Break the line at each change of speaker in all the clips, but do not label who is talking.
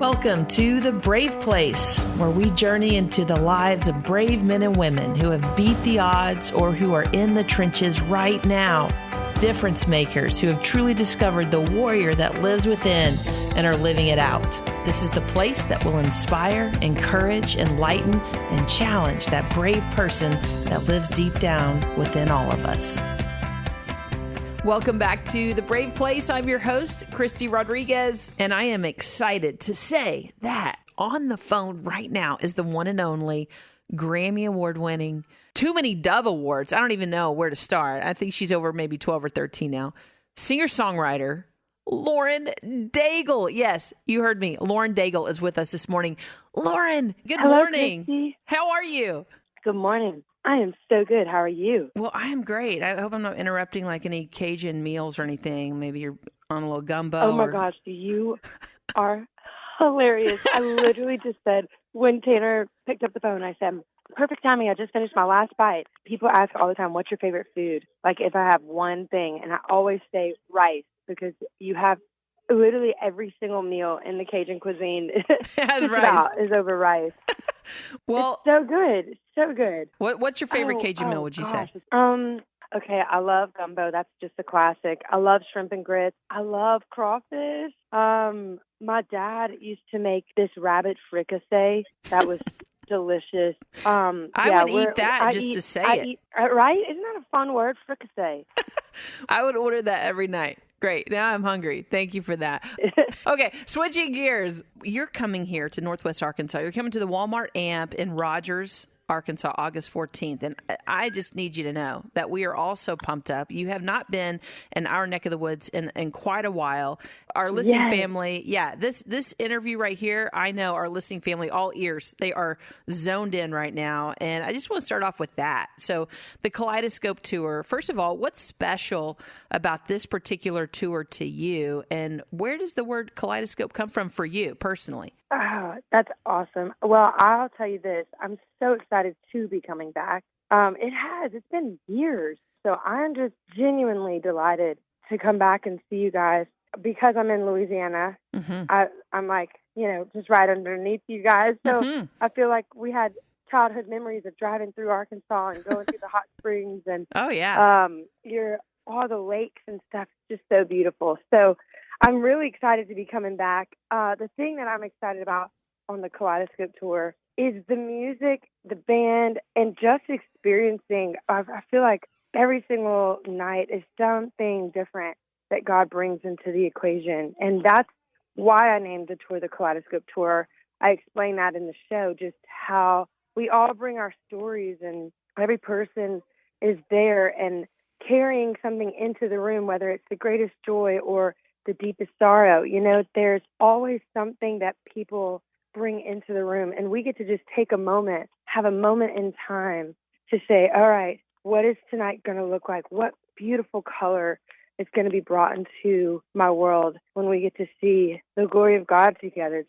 Welcome to The Brave Place, where we journey into the lives of brave men and women who have beat the odds or who are in the trenches right now. Difference makers who have truly discovered the warrior that lives within and are living it out. This is the place that will inspire, encourage, enlighten, and challenge that brave person that lives deep down within all of us. Welcome back to The Brave Place. I'm your host, Christy Rodriguez, and I am excited to say that on the phone right now is the one and only Grammy Award-winning, too many Dove Awards. I don't even know where to start. I think she's over maybe 12 or 13 now. Singer-songwriter Lauren Daigle. Yes, you heard me. Lauren Daigle is with us this morning. Lauren, good morning.
Christy.
How are you?
Good morning. I am so good. How are you?
Well, I am great. I hope I'm not interrupting like any Cajun meals or anything. Maybe you're on a little gumbo.
Oh my gosh, you are hilarious. I literally just said, when Tanner picked up the phone, I said, perfect timing. I just finished my last bite. People ask all the time, what's your favorite food? Like if I have one thing, and I always say rice, because you have literally every single meal in the Cajun cuisine
has rice.
Is over rice.
Well,
it's so good. So good.
What's your favorite Cajun meal, would you say?
Okay, I love gumbo. That's just a classic. I love shrimp and grits. I love crawfish. My dad used to make this rabbit fricassee. That was delicious.
I would eat that to say it.
Right? Isn't that a fun word, fricassee?
I would order that every night. Great. Now I'm hungry. Thank you for that. Okay, switching gears. You're coming here to Northwest Arkansas. You're coming to the Walmart AMP in Rogers, Arkansas, August 14th. And I just need you to know that we are all so pumped up. You have not been in our neck of the woods in quite a while. Our listening family, this interview right here, I know our listening family, all ears, they are zoned in right now. And I just want to start off with that. So the Kaleidoscope Tour, first of all, what's special about this particular tour to you? And where does the word kaleidoscope come from for you personally?
Oh, that's awesome. Well, I'll tell you this. I'm so excited to be coming back. It's been years. So I'm just genuinely delighted to come back and see you guys because I'm in Louisiana. Mm-hmm. I'm like, just right underneath you guys. So I feel like we had childhood memories of driving through Arkansas and going through the hot springs and all the lakes and stuff. It's just so beautiful. So I'm really excited to be coming back. The thing that I'm excited about on the Kaleidoscope Tour is the music, the band, and just experiencing. I feel like every single night is something different that God brings into the equation. And that's why I named the tour the Kaleidoscope Tour. I explain that in the show, just how we all bring our stories and every person is there and carrying something into the room, whether it's the greatest joy or the deepest sorrow. There's always something that people bring into the room, and we get to just take a moment, have a moment in time to say, all right, what is tonight going to look like? What beautiful color is going to be brought into my world when we get to see the glory of God together?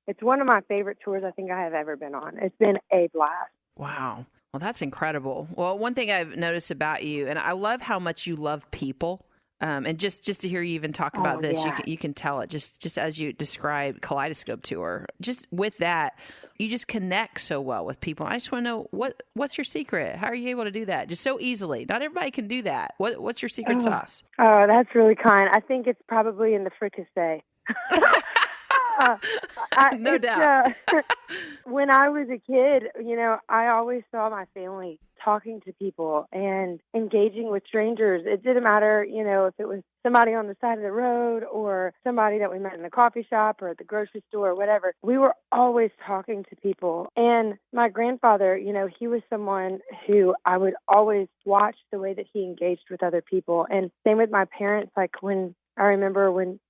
It's one of my favorite tours I think I have ever been on. It's been a blast.
Wow. Well, that's incredible. Well, one thing I've noticed about you, and I love how much you love people. And just to hear you even talk about this, you can tell it just as you describe Kaleidoscope Tour. Just with that, you just connect so well with people. I just want to know what's your secret? How are you able to do that just so easily? Not everybody can do that. What's your secret sauce?
Oh, that's really kind. I think it's probably in the fricassee.
No doubt.
When I was a kid, I always saw my family talking to people and engaging with strangers. It didn't matter, if it was somebody on the side of the road or somebody that we met in the coffee shop or at the grocery store or whatever. We were always talking to people. And my grandfather, he was someone who I would always watch the way that he engaged with other people. And same with my parents. Like I remember when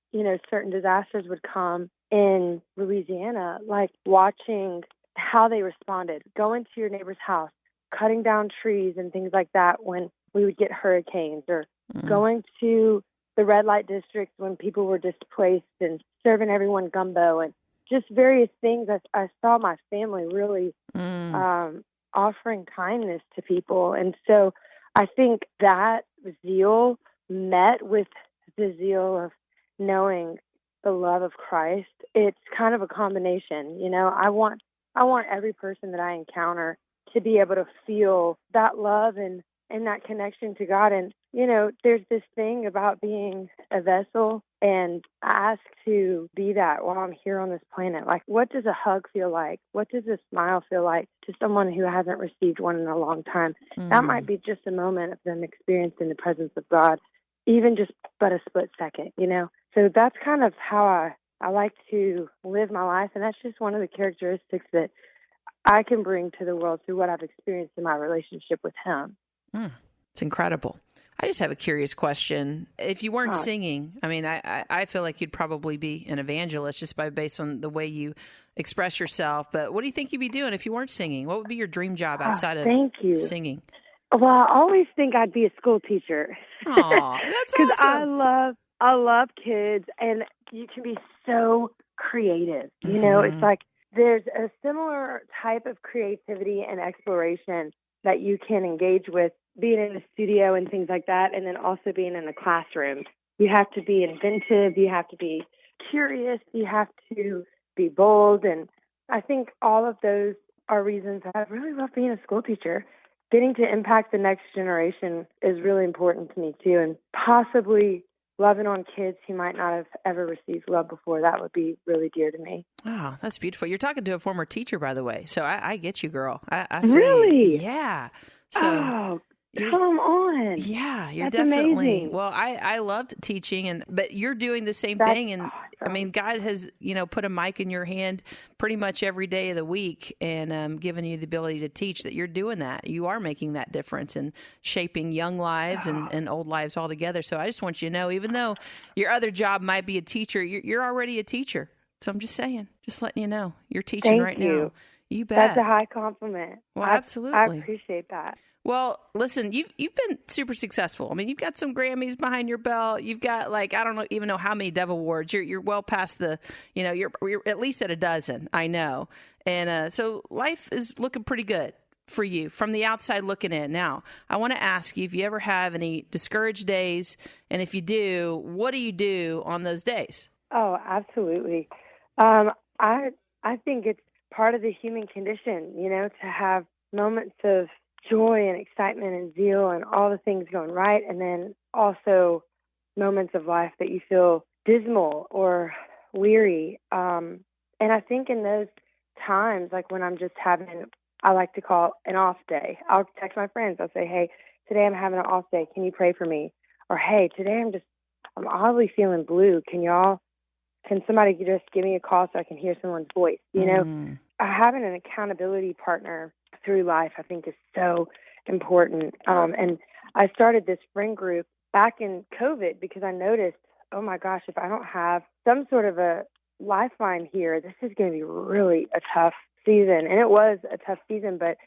certain disasters would come in Louisiana, like watching how they responded, going to your neighbor's house, cutting down trees and things like that when we would get hurricanes, or going to the red light districts when people were displaced and serving everyone gumbo and just various things. I saw my family really offering kindness to people. And so I think that zeal met with the zeal of knowing the love of Christ, it's kind of a combination. I want every person that I encounter to be able to feel that love and that connection to God. And, there's this thing about being a vessel, and I ask to be that while I'm here on this planet. Like, what does a hug feel like? What does a smile feel like to someone who hasn't received one in a long time? That might be just a moment of them experiencing the presence of God, even just but a split second, So that's kind of how I like to live my life, and that's just one of the characteristics that I can bring to the world through what I've experienced in my relationship with Him.
It's incredible. I just have a curious question. If you weren't singing, I mean, I feel like you'd probably be an evangelist just based on the way you express yourself. But what do you think you'd be doing if you weren't singing? What would be your dream job outside of singing?
Well, I always think I'd be a school teacher.
Aw, that's
Because
awesome.
I love kids, and you can be so creative. It's like there's a similar type of creativity and exploration that you can engage with being in the studio and things like that, and then also being in the classroom. You have to be inventive, you have to be curious, you have to be bold, and I think all of those are reasons I really love being a school teacher. Getting to impact the next generation is really important to me too, and possibly loving on kids who might not have ever received love before. That would be really dear to me.
Oh, that's beautiful. You're talking to a former teacher, by the way, so I get you, girl. I feel
Really?
you. Yeah. So
come on.
Yeah, you're
That's
definitely
amazing.
Well, I loved teaching, but you're doing the same thing. And
awesome.
I mean, God has, put a mic in your hand pretty much every day of the week and given you the ability to teach. That you're doing that. You are making that difference and shaping young lives and old lives all together. So I just want you to know, even though your other job might be a teacher, you're already a teacher. So I'm just saying, just letting you know, you're teaching
Thank
now.
you.
You bet.
That's a high compliment.
Well, absolutely.
I appreciate that.
Well, listen, you've been super successful. I mean, you've got some Grammys behind your belt. You've got I don't even know how many Dove Awards. You're well past the, you're at least at a dozen. I know, and so life is looking pretty good for you from the outside looking in. Now, I want to ask you if you ever have any discouraged days, and if you do, what do you do on those days?
Oh, absolutely. I think it's part of the human condition, to have moments of joy and excitement and zeal and all the things going right, and then also moments of life that you feel dismal or weary. And I think in those times, like when I'm just having, I like to call an off day, I'll text my friends. I'll say, hey, today I'm having an off day. Can you pray for me? Or, hey, today I'm oddly feeling blue. Can somebody just give me a call so I can hear someone's voice? Having an accountability partner through life, I think, is so important. And I started this friend group back in COVID because I noticed, oh my gosh, if I don't have some sort of a lifeline here, this is going to be really a tough season. And it was a tough season, but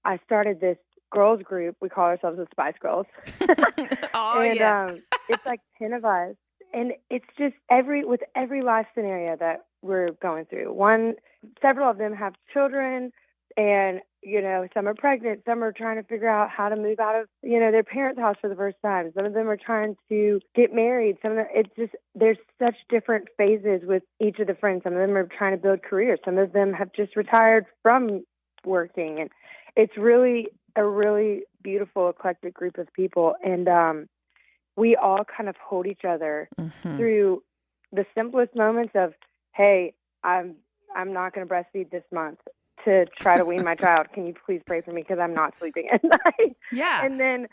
I started this girls group. We call ourselves the Spice Girls. It's like 10 of us. And it's just with every life scenario that we're going through. Several of them have children, and, some are pregnant. Some are trying to figure out how to move out of, their parents' house for the first time. Some of them are trying to get married. There's such different phases with each of the friends. Some of them are trying to build careers. Some of them have just retired from working. And it's really a really beautiful, eclectic group of people. And we all kind of hold each other through the simplest moments of, hey, I'm not going to breastfeed this month to try to wean my child. Can you please pray for me because I'm not sleeping at night?
Yeah.
And then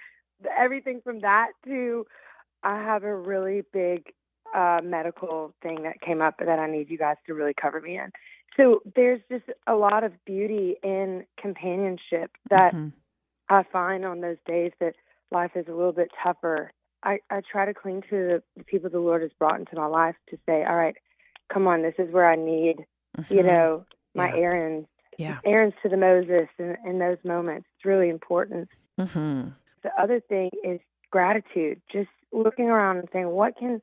everything from that to I have a really big medical thing that came up that I need you guys to really cover me in. So there's just a lot of beauty in companionship that I find on those days that life is a little bit tougher. I try to cling to the people the Lord has brought into my life to say, all right, come on, this is where I need, my errands.
Yeah.
Errands to the Moses in those moments. It's really important. The other thing is gratitude. Just looking around and saying, what can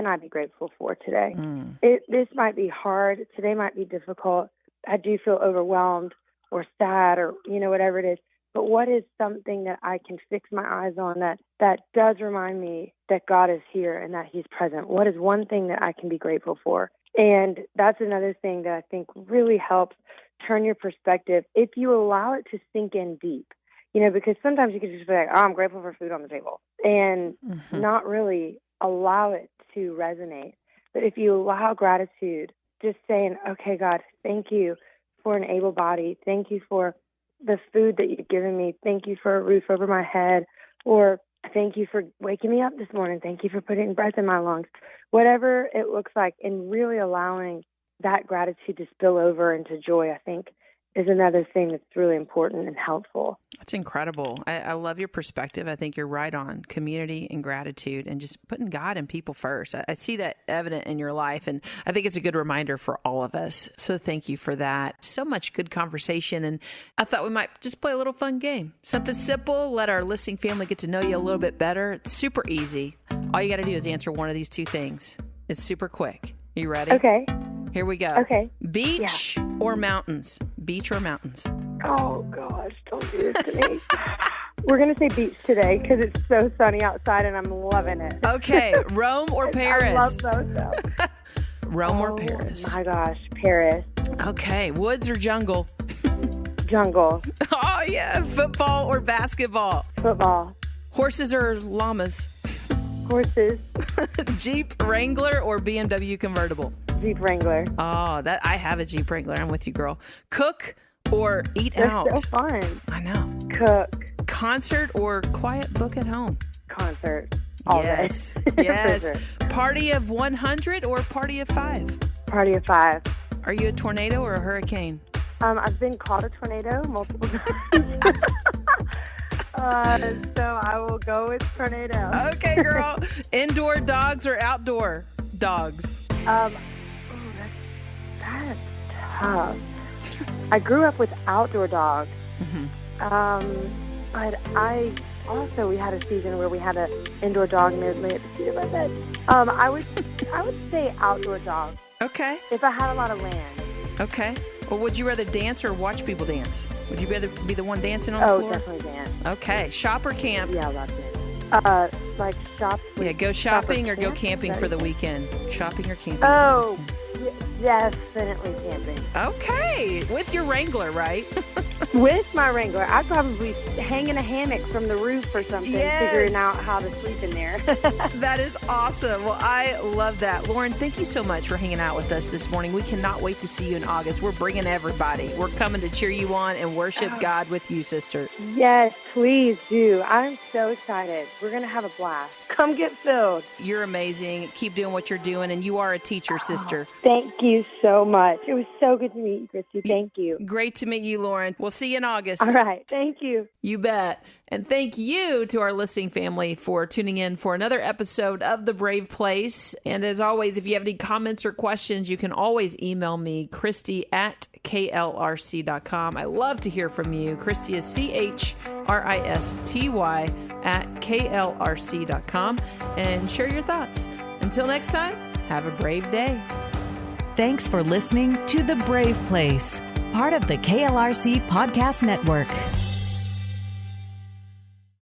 I be grateful for today? This might be hard. Today might be difficult. I do feel overwhelmed or sad or, whatever it is. but what is something that I can fix my eyes on that does remind me that God is here and that he's present? What is one thing that I can be grateful for? And that's another thing that I think really helps turn your perspective if you allow it to sink in deep. Because sometimes you can just be like, oh, I'm grateful for food on the table, and not really allow it to resonate. But if you allow gratitude, just saying, okay, God, thank you for an able body. Thank you for the food that you've given me. Thank you for a roof over my head. Or thank you for waking me up this morning. Thank you for putting breath in my lungs. Whatever it looks like, and really allowing that gratitude to spill over into joy, I think, is another thing that's really important and helpful.
That's incredible. I love your perspective. I think you're right on community and gratitude and just putting God and people first. I see that evident in your life, and I think it's a good reminder for all of us. So thank you for that. So much good conversation, and I thought we might just play a little fun game. Something simple, let our listening family get to know you a little bit better. It's super easy. All you got to do is answer one of these two things. It's super quick. You ready?
Okay.
Here we go.
Okay.
Beach or mountains? Beach or mountains?
Oh, gosh, don't do this to me. We're going to say beach today because it's so sunny outside and I'm loving it.
Okay. Rome or Paris?
I love both though.
Rome or Paris?
Oh, my gosh. Paris.
Okay. Woods or jungle?
Jungle.
Oh, yeah. Football or basketball?
Football.
Horses or llamas?
Horses.
Jeep Wrangler or BMW convertible?
Jeep Wrangler.
Oh, I have a Jeep Wrangler. I'm with you, girl. Cook or eat
They're
out?
so fun.
I know.
Cook.
Concert or quiet book at home?
Concert. All
yes.
day.
Yes.
Sure.
Party of 100 or party of 5?
Party of 5.
Are you a tornado or a hurricane?
I've been called a tornado multiple times. So I will go with tornado.
Okay, girl. Indoor dogs or outdoor dogs?
That's tough. I grew up with outdoor dogs. But we had a season where we had an indoor dog and it lay at the feet of my bed. I would say outdoor dog.
Okay.
If I had a lot of land.
Okay. Well, would you rather dance or watch people dance? Would you rather be the one dancing on the floor?
Oh, definitely dance.
Okay. Shop or camp?
Yeah, I love dance. Like shop.
Yeah, go shopping or go camping for the weekend. Shopping or camping?
Oh, definitely camping.
Okay. With your Wrangler, right?
With my Wrangler. I'd probably hang in a hammock from the roof or something, figuring out how to sleep in there.
That is awesome. Well, I love that. Lauren, thank you so much for hanging out with us this morning. We cannot wait to see you in August. We're bringing everybody. We're coming to cheer you on and worship God with you, sister.
Yes, please do. I'm so excited. We're going to have a blast. Come get filled.
You're amazing. Keep doing what you're doing, and you are a teacher, sister.
Thank you so much. It was so good to meet you, Christy. Thank you.
Great to meet you, Lauren. We'll see you in August.
All right. Thank you.
You bet. And thank you to our listening family for tuning in for another episode of The Brave Place. And as always, if you have any comments or questions, you can always email me, Christy at klrc.com. I love to hear from you. Christy is CHRISTY at klrc.com. And share your thoughts. Until next time, have a brave day.
Thanks for listening to The Brave Place, part of the KLRC Podcast Network.